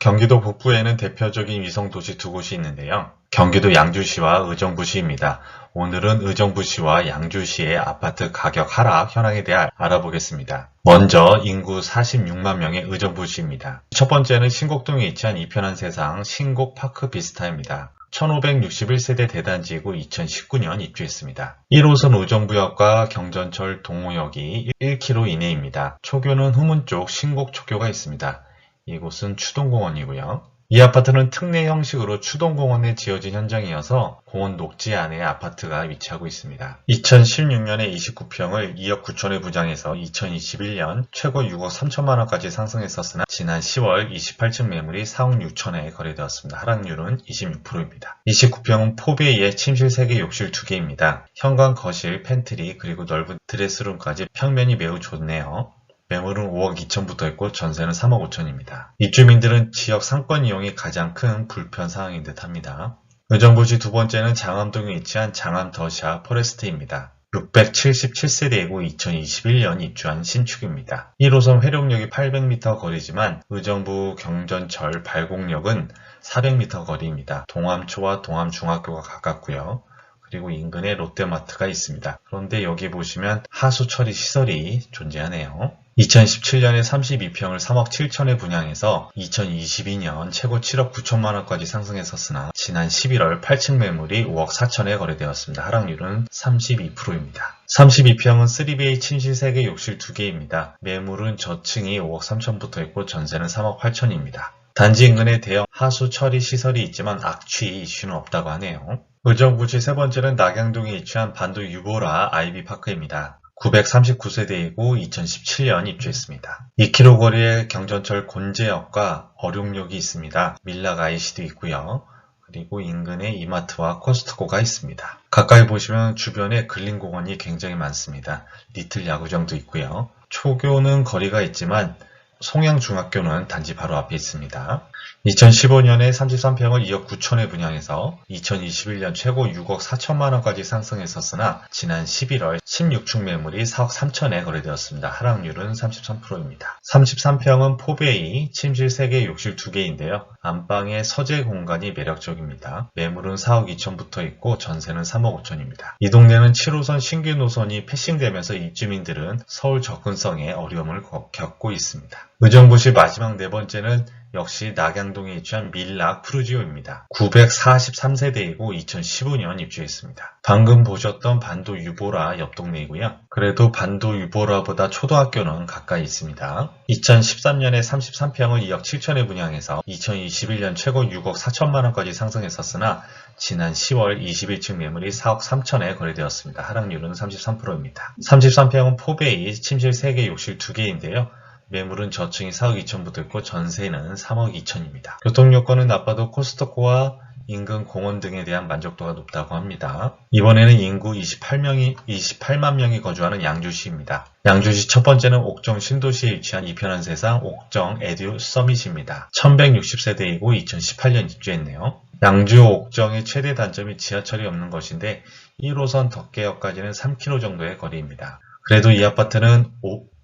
경기도 북부에는 대표적인 위성도시 두 곳이 있는데요. 경기도 양주시와 의정부시입니다. 오늘은 의정부시와 양주시의 아파트 가격 하락 현황에 대해 알아보겠습니다. 먼저 인구 46만 명의 의정부시입니다. 첫 번째는 신곡동에 위치한 이편한 세상 신곡파크 비스타입니다. 1561세대 대단지이고 2019년 입주했습니다. 1호선 의정부역과 경전철 동호역이 1km 이내입니다. 초교는 후문 쪽 신곡초교가 있습니다. 이곳은 추동공원이고요. 이 아파트는 특례 형식으로 추동공원에 지어진 현장이어서 공원 녹지 안에 아파트가 위치하고 있습니다. 2016년에 29평을 2억 9천에 분양해서 2021년 최고 6억 3천만 원까지 상승했었으나 지난 10월 28층 매물이 4억 6천에 거래되었습니다. 하락률은 26%입니다. 29평은 포베이에 침실 3개, 욕실 2개입니다. 현관, 거실, 팬트리 그리고 넓은 드레스룸까지 평면이 매우 좋네요. 매물은 5억 2천부터 있고 전세는 3억 5천입니다. 입주민들은 지역 상권 이용이 가장 큰 불편사항인 듯합니다. 의정부시 두 번째는 장암동에 위치한 장암 더샤 포레스트입니다. 677세대이고 2021년 입주한 신축입니다. 1호선 회룡역이 800m 거리지만 의정부 경전철 발곡역은 400m 거리입니다. 동암초와 동암중학교가 가깝고요. 그리고 인근에 롯데마트가 있습니다. 그런데 여기 보시면 하수 처리 시설이 존재하네요. 2017년에 32평을 3억 7천에 분양해서 2022년 최고 7억 9천만 원까지 상승했었으나 지난 11월 8층 매물이 5억 4천에 거래되었습니다. 하락률은 32%입니다. 32평은 3베이 침실 3개, 욕실 2개입니다. 매물은 저층이 5억 3천부터 있고 전세는 3억 8천입니다. 단지 인근에 대형 하수 처리 시설이 있지만 악취 이슈는 없다고 하네요. 의정부시 세 번째는 낙양동에 위치한 반도 유보라 아이비파크입니다. 939세대이고 2017년 입주했습니다. 2km 거리에 경전철 곤제역과 어룡역이 있습니다. 밀락 IC도 있고요. 그리고 인근에 이마트와 코스트코가 있습니다. 가까이 보시면 주변에 근린공원이 굉장히 많습니다. 리틀 야구장도 있고요. 초교는 거리가 있지만 송양중학교는 단지 바로 앞에 있습니다. 2015년에 33평을 2억 9천에 분양해서 2021년 최고 6억 4천만 원까지 상승했었으나 지난 11월 16층 매물이 4억 3천에 거래되었습니다. 하락률은 33%입니다. 33평은 포베이, 침실 3개, 욕실 2개인데요. 안방의 서재 공간이 매력적입니다. 매물은 4억 2천부터 있고 전세는 3억 5천입니다. 이 동네는 7호선 신규 노선이 패싱되면서 입주민들은 서울 접근성에 어려움을 겪고 있습니다. 의정부시 마지막 네 번째는 역시 낙양동에 위치한 밀락 푸르지오입니다. 943세대이고 2015년 입주했습니다. 방금 보셨던 반도 유보라 옆 동네이고요. 그래도 반도 유보라보다 초등학교는 가까이 있습니다. 2013년에 33평을 2억 7천에 분양해서 2021년 최고 6억 4천만 원까지 상승했었으나 지난 10월 21층 매물이 4억 3천에 거래되었습니다. 하락률은 33%입니다. 33평은 포베이, 침실 3개, 욕실 2개인데요. 매물은 저층이 4억 2천부터 있고 전세는 3억 2천입니다. 교통요건은 나빠도 코스트코와 인근 공원 등에 대한 만족도가 높다고 합니다. 이번에는 인구 28만 명이 거주하는 양주시입니다. 양주시 첫 번째는 옥정 신도시에 위치한 이편한 세상 옥정 에듀 서밋입니다. 1160세대이고 2018년 입주했네요. 양주 옥정의 최대 단점이 지하철이 없는 것인데 1호선 덕계역까지는 3km 정도의 거리입니다. 그래도 이 아파트는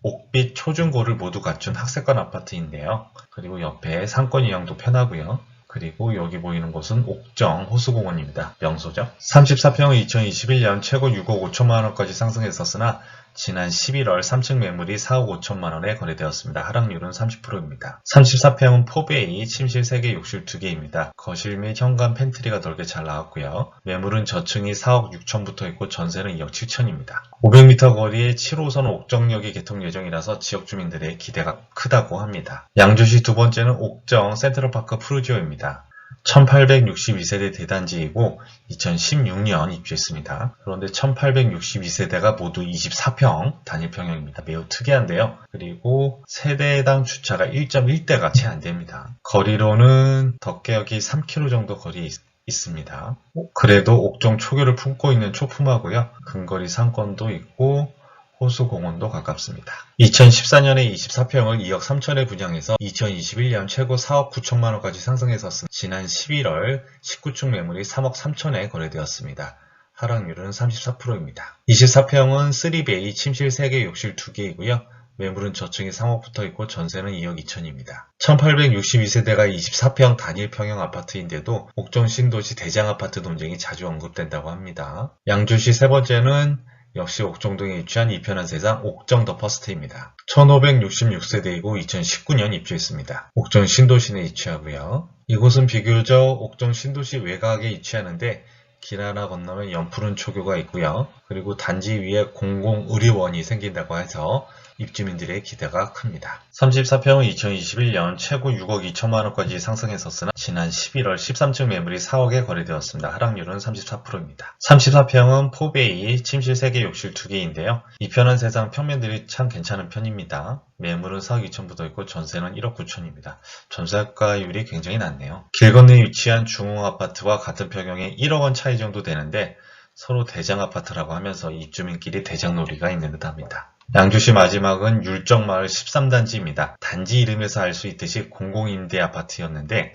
옥빛 초중고를 모두 갖춘 학세권 아파트인데요. 그리고 옆에 상권 이용도 편하고요. 그리고 여기 보이는 곳은 옥정 호수공원입니다. 명소죠. 34평은 2021년 최고 6억 5천만 원까지 상승했었으나 지난 11월 3층 매물이 4억 5천만 원에 거래되었습니다. 하락률은 30%입니다. 34평은 포베이, 침실 3개, 욕실 2개입니다. 거실 및 현관 팬트리가 넓게 잘 나왔고요. 매물은 저층이 4억 6천부터 있고 전세는 2억 7천입니다. 500m 거리에 7호선 옥정역이 개통 예정이라서 지역 주민들의 기대가 크다고 합니다. 양주시 두 번째는 옥정 센트럴파크 푸르지오입니다. 1862세대 대단지이고 2016년 입주했습니다. 그런데 1862세대가 모두 24평 단일평형입니다. 매우 특이한데요. 그리고 세대당 주차가 1.1대가 채 안됩니다. 거리로는 덕계역이 3km 정도 거리에 있습니다. 그래도 옥정 초교를 품고 있는 초품하고요. 근거리 상권도 있고 호수공원도 가깝습니다. 2014년에 24평을 2억 3천에 분양해서 2021년 최고 4억 9천만 원까지 상승했었으나 지난 11월 19층 매물이 3억 3천에 거래되었습니다. 하락률은 34%입니다. 24평은 3베이, 침실 3개, 욕실 2개이고요. 매물은 저층에 3억 붙어 있고 전세는 2억 2천입니다. 1862세대가 24평 단일 평형 아파트인데도 옥정 신도시 대장 아파트 논쟁이 자주 언급된다고 합니다. 양주시 세 번째는 역시 옥정동에 위치한 이편한 세상 옥정 더 퍼스트입니다. 1566세대이고 2019년 입주했습니다. 옥정 신도시 내에 위치하고요. 이곳은 비교적 옥정 신도시 외곽에 위치하는데 길 하나 건너면 연푸른 초교가 있고요. 그리고 단지 위에 공공의료원이 생긴다고 해서 입주민들의 기대가 큽니다. 34평은 2021년 최고 6억 2천만 원까지 상승했었으나 지난 11월 13층 매물이 4억에 거래되었습니다. 하락률은 34%입니다. 34평은 포베이, 침실 3개, 욕실 2개인데요. 이 편한 세상 평면들이 참 괜찮은 편입니다. 매물은 4억 2천 붙어 있고 전세는 1억 9천입니다. 전세가율이 굉장히 낮네요. 길 건너에 위치한 중흥 아파트와 같은 평형에 1억 원 차이 정도 되는데 서로 대장 아파트라고 하면서 입주민끼리 대장놀이가 있는 듯 합니다. 양주시 마지막은 율정마을 13단지입니다. 단지 이름에서 알 수 있듯이 공공임대 아파트였는데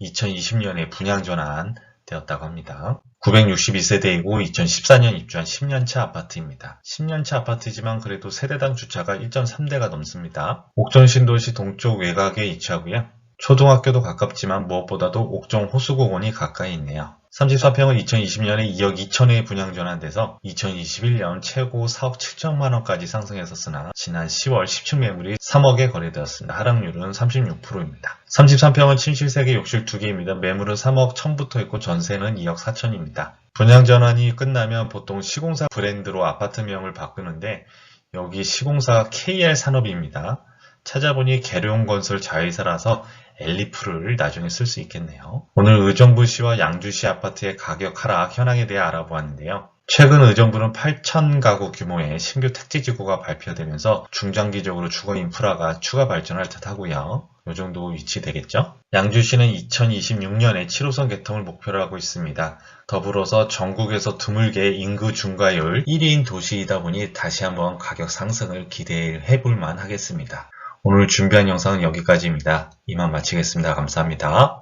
2020년에 분양 전환되었다고 합니다. 962세대이고 2014년 입주한 10년차 아파트입니다. 10년차 아파트지만 그래도 세대당 주차가 1.3대가 넘습니다. 옥정 신도시 동쪽 외곽에 위치하고요. 초등학교도 가깝지만 무엇보다도 옥정 호수공원이 가까이 있네요. 34평은 2020년에 2억 2천회에 분양 전환돼서 2021년 최고 4억 7천만 원까지 상승했었으나 지난 10월 10층 매물이 3억에 거래되었습니다. 하락률은 36%입니다. 33평은 침실 3개, 욕실 2개입니다. 매물은 3억 1천부터 있고 전세는 2억 4천입니다. 분양 전환이 끝나면 보통 시공사 브랜드로 아파트명을 바꾸는데 여기 시공사가 KR 산업입니다. 찾아보니 계룡건설 자회사라서 엘리프를 나중에 쓸 수 있겠네요. 오늘 의정부시와 양주시 아파트의 가격 하락 현황에 대해 알아보았는데요. 최근 의정부는 8천 가구 규모의 신규 택지지구가 발표되면서 중장기적으로 주거 인프라가 추가 발전할 듯 하고요. 이 정도 위치 되겠죠? 양주시는 2026년에 7호선 개통을 목표로 하고 있습니다. 더불어서 전국에서 드물게 인구 증가율 1위인 도시이다 보니 다시 한번 가격 상승을 기대해 볼만 하겠습니다. 오늘 준비한 영상은 여기까지입니다. 이만 마치겠습니다. 감사합니다.